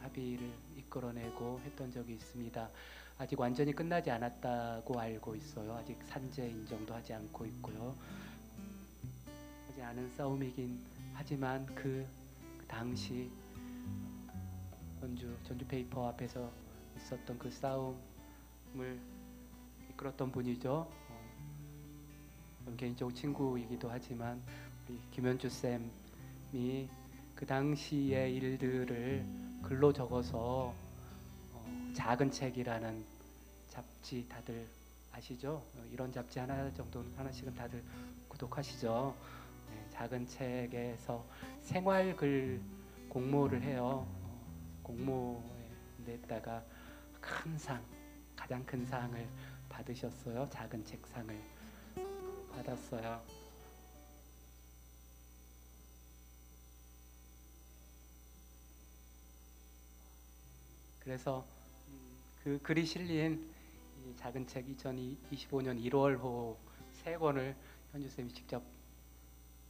합의를 이끌어내고 했던 적이 있습니다. 아직 완전히 끝나지 않았다고 알고 있어요. 아직 산재 인정도 하지 않고 있고요. 하지 않은 싸움이긴 하지만 그 당시 전주페이퍼 앞에서 있었던 그 싸움을 이끌었던 분이죠. 개인적으로 친구이기도 하지만 우리 김현주 쌤이 그 당시의 일들을 글로 적어서 작은 책이라는 잡지 다들 아시죠? 이런 잡지 하나씩은 다들 구독하시죠? 네, 작은 책에서 생활글 공모를 해요. 공모에 냈다가 가장 큰 상을 받으셨어요. 작은 책상을 받았어요. 그래서 그 글이 실린 이 작은 책 2025년 1월호 3권을 현주 쌤이 직접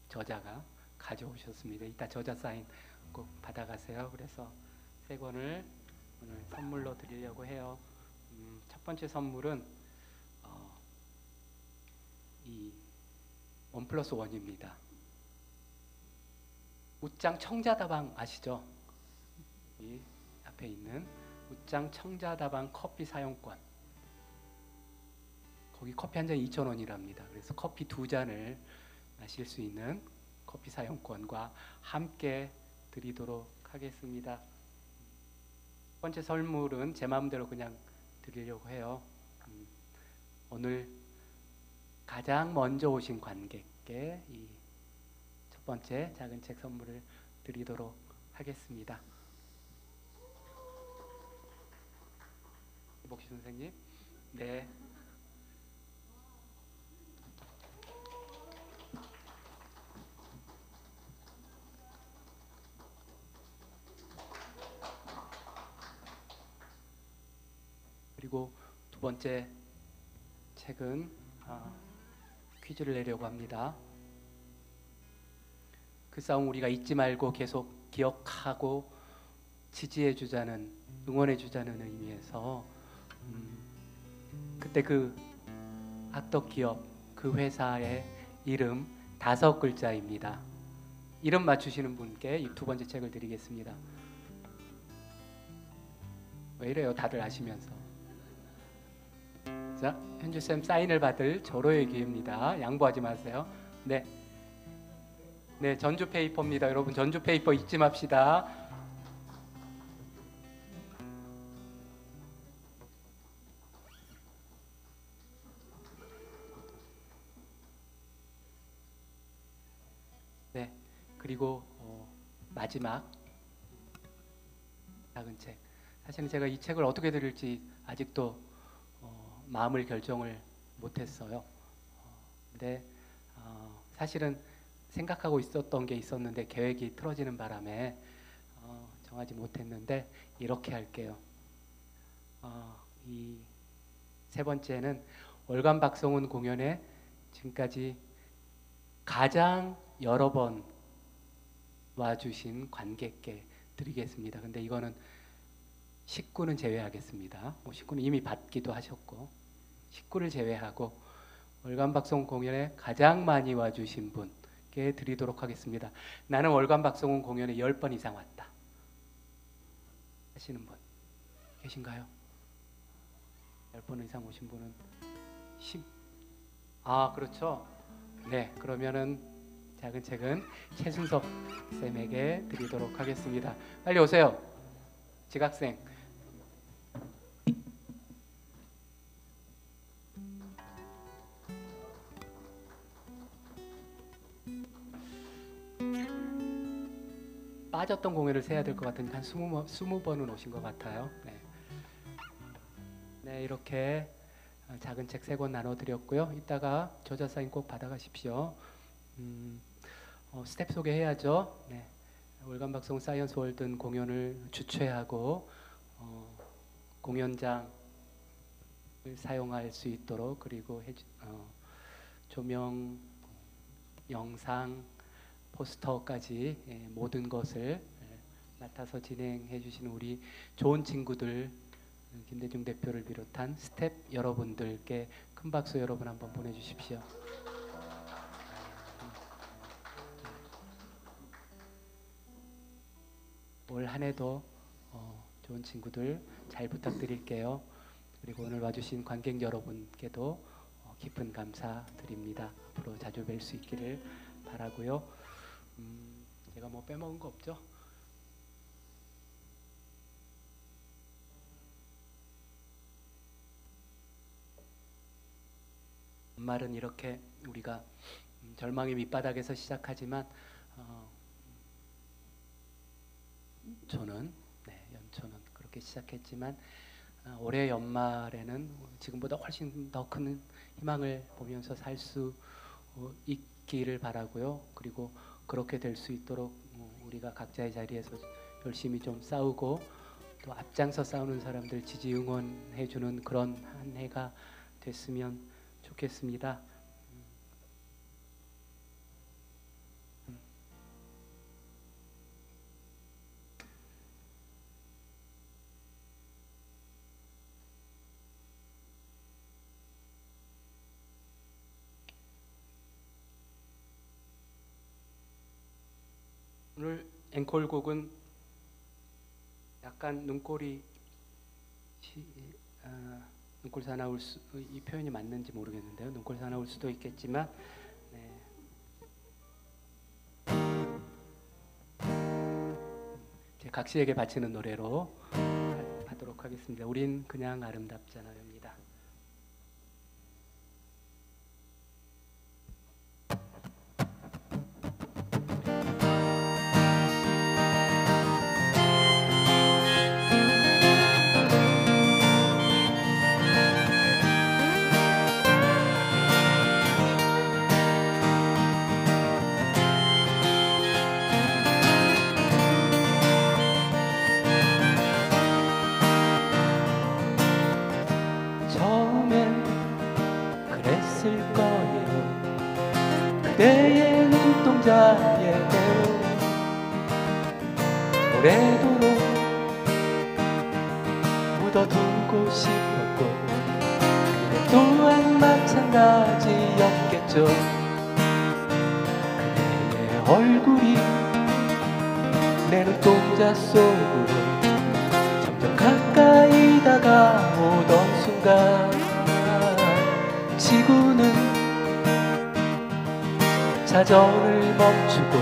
저자가 가져오셨습니다. 이따 저자 사인 꼭 받아가세요. 그래서 3권을 오늘 선물로 드리려고 해요. 첫 번째 선물은 이 1+1입니다. 웃장 청자다방 아시죠? 이 앞에 있는 웃장 청자다방 커피 사용권. 거기 커피 한 잔 2,000원이랍니다. 그래서 커피 2잔을 마실 수 있는 커피 사용권과 함께 드리도록 하겠습니다. 첫 번째 선물은 제 마음대로 그냥 드리려고 해요. 오늘 가장 먼저 오신 관객께 이 첫 번째 작은 책 선물을 드리도록 하겠습니다. 목시 선생님, 네. 그리고 두 번째 책은 퀴즈를 내려고 합니다. 그 싸움 우리가 잊지 말고 계속 기억하고 지지해주자는, 응원해주자는 의미에서 그때 그 악덕 기업, 그 회사의 이름 5글자입니다. 이름 맞추시는 분께 이 두 번째 책을 드리겠습니다. 왜 이래요? 다들 아시면서. 자, 현주쌤 사인을 받을 절호의 기회입니다. 양보하지 마세요. 네, 네, 전주 페이퍼입니다. 여러분, 전주 페이퍼 잊지 맙시다. 네, 그리고 마지막 작은 책. 사실은 제가 이 책을 어떻게 드릴지 아직도 마음을 결정을 못했어요. 근데 사실은 생각하고 있었던 게 있었는데 계획이 틀어지는 바람에 정하지 못했는데 이렇게 할게요. 이 세 번째는 월간 박성훈 공연에 지금까지 가장 여러 번 와주신 관객께 드리겠습니다. 근데 이거는 식구는 제외하겠습니다. 식구는 이미 받기도 하셨고, 식구를 제외하고 월간 박성훈 공연에 가장 많이 와주신 분께 드리도록 하겠습니다. 나는 월간 박성훈 공연에 10번 이상 왔다 하시는 분 계신가요? 10번 이상 오신 분은 그렇죠. 네, 그러면은 작은 책은 최순석 쌤에게 드리도록 하겠습니다. 빨리 오세요, 지각생. 빠졌던 공연을 세야 될 것 같으니까 한 20번은 오신 것 같아요. 네, 네, 이렇게 작은 책 3권 나눠드렸고요. 이따가 저자 사인 꼭 받아가십시오. 스텝 소개해야죠. 네, 월간 박성훈 사이언스 월든 공연을 주최하고 공연장을 사용할 수 있도록, 그리고 조명, 영상, 포스터까지 모든 것을 맡아서 진행해 주시는 우리 좋은 친구들, 김대중 대표를 비롯한 스텝 여러분들께 큰 박수 여러분 한번 보내주십시오. 올 한 해도 좋은 친구들 잘 부탁드릴게요. 그리고 오늘 와주신 관객 여러분께도 깊은 감사드립니다. 앞으로 자주 뵐 수 있기를 바라고요. 제가 뭐 빼먹은 거 없죠? 연말은 이렇게 우리가 절망의 밑바닥에서 시작하지만 연초는 그렇게 시작했지만 올해 연말에는 지금보다 훨씬 더 큰 희망을 보면서 살 수 있기를 바라고요. 그리고 그렇게 될 수 있도록 우리가 각자의 자리에서 열심히 좀 싸우고, 또 앞장서 싸우는 사람들 지지 응원해주는 그런 한 해가 됐으면 좋겠습니다. 오늘 앵콜곡은 약간 눈꼴이 눈꼴 사나울 이 표현이 맞는지 모르겠는데요. 눈꼴 사나울 수도 있겠지만, 네. 제 각시에게 바치는 노래로 하도록 하겠습니다. 우린 그냥 아름답잖아요입니다. 그대의 눈동자에도 오래도록 묻어두고 싶었고, 그대 또한 마찬가지였겠죠. 그대의 얼굴이 내 눈동자 속으로 점점 가까이 다가오던 순간, 지구는 자전을 멈추고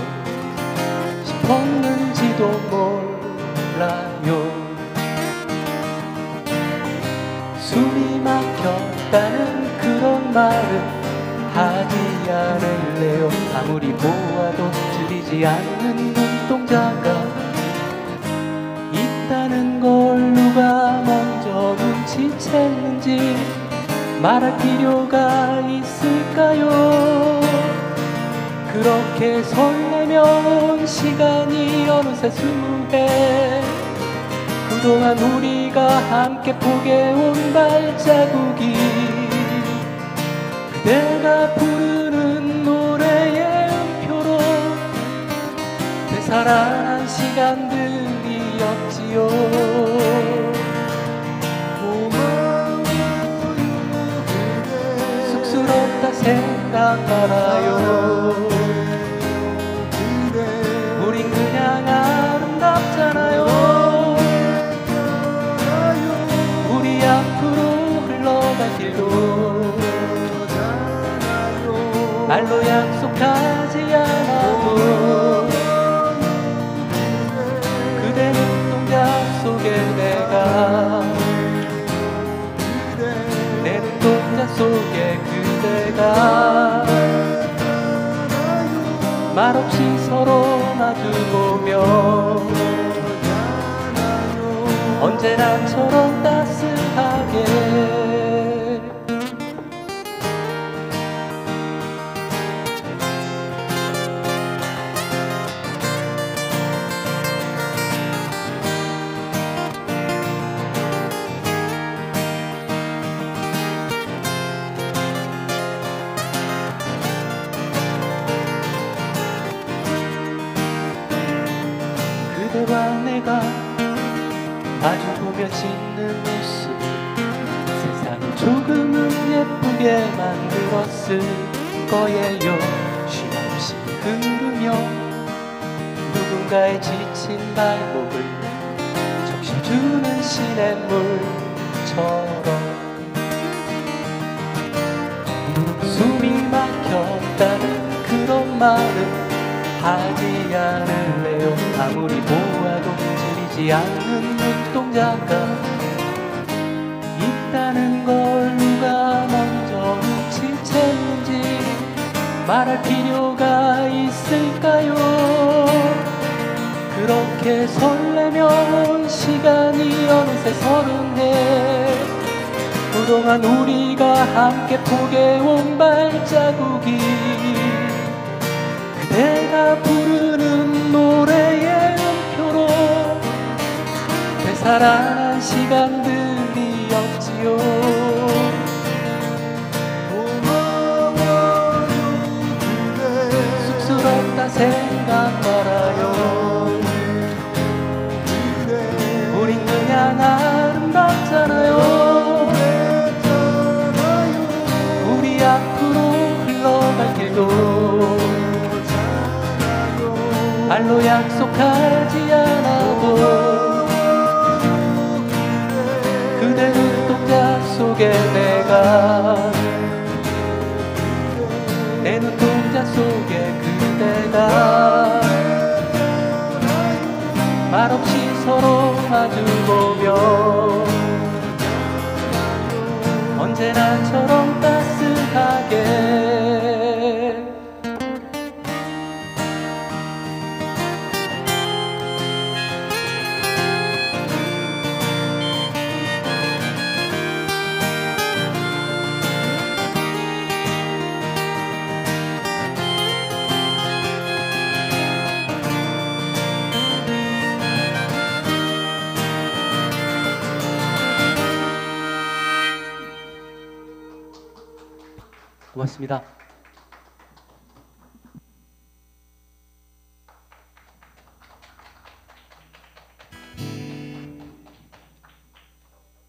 싶었는지도 몰라요. 숨이 막혔다는 그런 말은 하지 않을래요. 아무리 보아도 들리지 않는 눈동자가 있다는 걸 누가 먼저 눈치챘는지 말할 필요가 있을까요? 그렇게 설레면 시간이 어느새 20해. 그동안 우리가 함께 포개온 발자국이 그대가 부르는 노래의 음표로 되살아난 시간들이었지요. 쑥스럽다 생각 말아요. 우린 그냥 아름답잖아요. 우리 앞으로 흘러갈 길도 말로 약속하지 않아도 그대 눈동자 속에 내가 내 눈동자 속에 그대가 말없이 서로 마주보며 언제나처럼 따스하게 그대와 내가 마주보며 짓는 모습 세상을 조금은 예쁘게 만들었을 거예요. 쉼없이 흐르며 누군가의 지친 발목을 적셔주는 시냇물처럼 숨이 막혔다는 그런 말은 하지 않을래요. 아무리 보아도 들리지 않는 눈동자가 있다는 걸 누가 먼저 눈치챘는지 말할 필요가 있을까요? 그렇게 설레면 시간이 어느새 30해. 그동안 우리가 함께 포개온 발자국이 그대가 부르는 노래의 음표로 되살아난 시간들이었지요. 쑥스럽다 생각 말아요. 우린 그냥 아름답잖아요. 우리 앞으로 흘러갈 길도 말로 약속하지 않아도 그대 눈동자 속에 내가 내 눈동자 속에 그대가 말없이 서로 마주보며 언제나처럼 따스하게 고맙습니다.